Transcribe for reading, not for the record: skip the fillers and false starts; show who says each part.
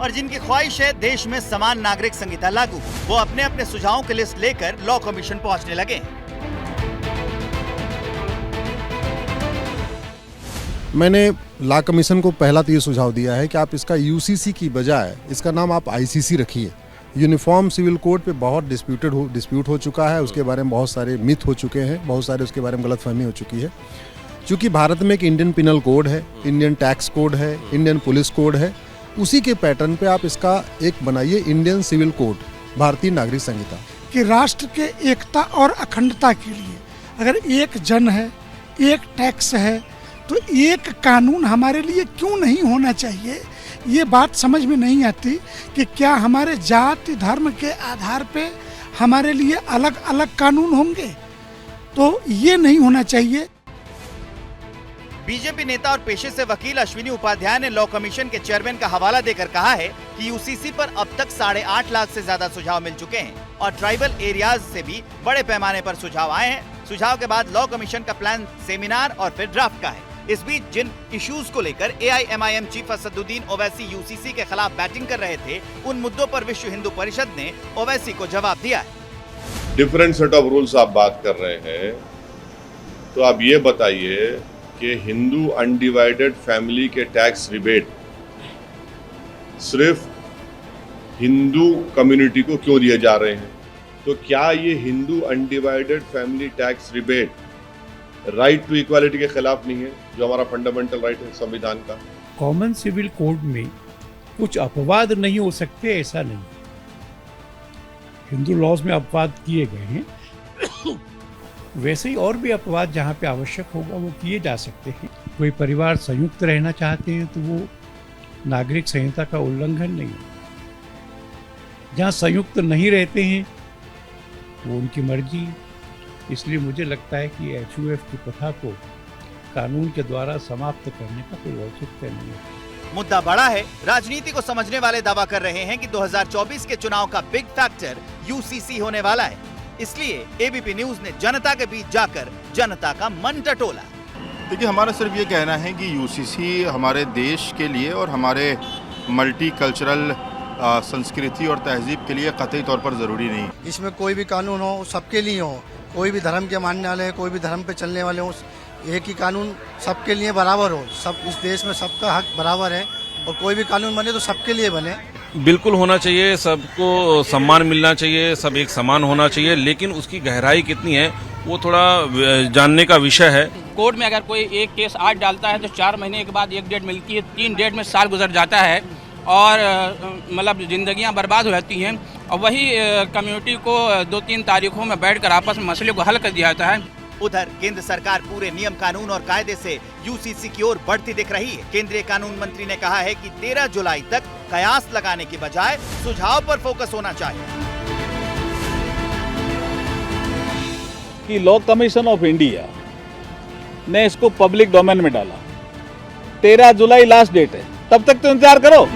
Speaker 1: और जिनकी ख्वाहिश है देश में समान नागरिक संहिता लागू, वो अपने अपने सुझावों की लिस्ट लेकर लॉ कमीशन पहुंचने लगे।
Speaker 2: मैंने लॉ कमीशन को पहला तो ये सुझाव दिया है कि आप इसका यूसीसी की बजाय इसका नाम आप आईसीसी रखिए। यूनिफॉर्म सिविल कोड पे बहुत डिस्प्यूट हो चुका है, उसके बारे में बहुत सारे मिथ हो चुके हैं, बहुत सारे उसके बारे में गलतफहमी हो चुकी है। क्योंकि भारत में एक इंडियन पिनल कोड है, इंडियन टैक्स कोड है, इंडियन पुलिस कोड है, उसी के पैटर्न पे आप इसका एक बनाइए इंडियन सिविल कोड, भारतीय नागरिक संहिता।
Speaker 3: कि राष्ट्र के एकता और अखंडता के लिए अगर एक जन है, एक टैक्स है, तो एक कानून हमारे लिए क्यों नहीं होना चाहिए? ये बात समझ में नहीं आती कि क्या हमारे जाति धर्म के आधार पे हमारे लिए अलग अलग कानून होंगे? तो ये नहीं होना चाहिए।
Speaker 1: बीजेपी नेता और पेशे से वकील अश्विनी उपाध्याय ने लॉ कमीशन के चेयरमैन का हवाला देकर कहा है कि यूसीसी पर अब तक 8.5 लाख से ज्यादा सुझाव मिल चुके हैं और ट्राइबल एरियाज से भी बड़े पैमाने पर सुझाव आए हैं। सुझाव के बाद लॉ कमीशन का प्लान सेमिनार और फिर ड्राफ्ट का है। इस बीच जिन इश्यूज को लेकर AIMIM chief Asaduddin Owaisi UCC के खिलाफ बैटिंग कर रहे थे, उन मुद्दों पर विश्व हिंदू परिषद ने ओवैसी को जवाब दिया है।
Speaker 4: डिफरेंट सेट ऑफ रूल्स आप बात कर रहे हैं, तो आप ये बताइए कि हिंदू अनडिवाइडेड फैमिली के टैक्स रिबेट सिर्फ हिंदू कम्युनिटी को क्यों दिए जा रहे हैं? तो क्या ये Hindu undivided family tax rebate right to equality के खिलाफ नहीं है, जो हमारा फंडामेंटल राइट है संविधान का?
Speaker 5: कॉमन सिविल कोड में कुछ अपवाद नहीं हो सकते, ऐसा नहीं। हिंदू लॉज में अपवाद किए गए हैं, वैसे ही और भी अपवाद जहाँ पे आवश्यक होगा वो किए जा सकते हैं। कोई परिवार संयुक्त रहना चाहते हैं तो वो नागरिक संहिता का उल्लंघन नहीं है। जहाँ संयुक्त नहीं रहते हैं वो उनकी मर्जी। इसलिए मुझे लगता है कि HUF की प्रथा को कानून के द्वारा समाप्त करने का कोई औचित्य नहीं है।
Speaker 1: मुद्दा बड़ा है। राजनीति को समझने वाले दावा कर रहे हैं कि 2024 के चुनाव का बिग फैक्टर यूसीसी होने वाला है। इसलिए ABP न्यूज ने जनता के बीच जाकर जनता का मन टटोला।
Speaker 6: देखिए, हमारा सिर्फ ये कहना है कि यूसीसी हमारे देश के लिए और हमारे मल्टी कल्चरल संस्कृति और तहजीब के लिए कतई तौर पर ज़रूरी नहीं।
Speaker 7: इसमें कोई भी कानून हो सबके लिए हो, कोई भी धर्म के मानने वाले, कोई भी धर्म पे चलने वाले हो, एक ही कानून सबके लिए बराबर हो। सब इस देश में सबका हक बराबर है और कोई भी कानून बने तो सबके लिए बने।
Speaker 8: बिल्कुल होना चाहिए, सबको सम्मान मिलना चाहिए, सब एक समान होना चाहिए, लेकिन उसकी गहराई कितनी है वो थोड़ा जानने का विषय है।
Speaker 9: कोर्ट में अगर कोई एक केस आज डालता है तो 4 महीने के बाद एक डेट मिलती है, 3 डेट में साल गुजर जाता है और मतलब जिंदगियां बर्बाद हो जाती हैं। और वही कम्युनिटी को 2-3 तारीखों में बैठकर आपस में मसले को हल कर दिया जाता है।
Speaker 1: उधर केंद्र सरकार पूरे नियम कानून और कायदे से यूसीसी की ओर बढ़ती दिख रही है। केंद्रीय कानून मंत्री ने कहा है कि 13 जुलाई तक कयास लगाने की बजाय सुझाव पर फोकस होना चाहिए।
Speaker 10: कि लॉ कमीशन ऑफ इंडिया ने इसको पब्लिक डोमेन में डाला, 13 जुलाई लास्ट डेट है, तब तक तो इंतजार करो।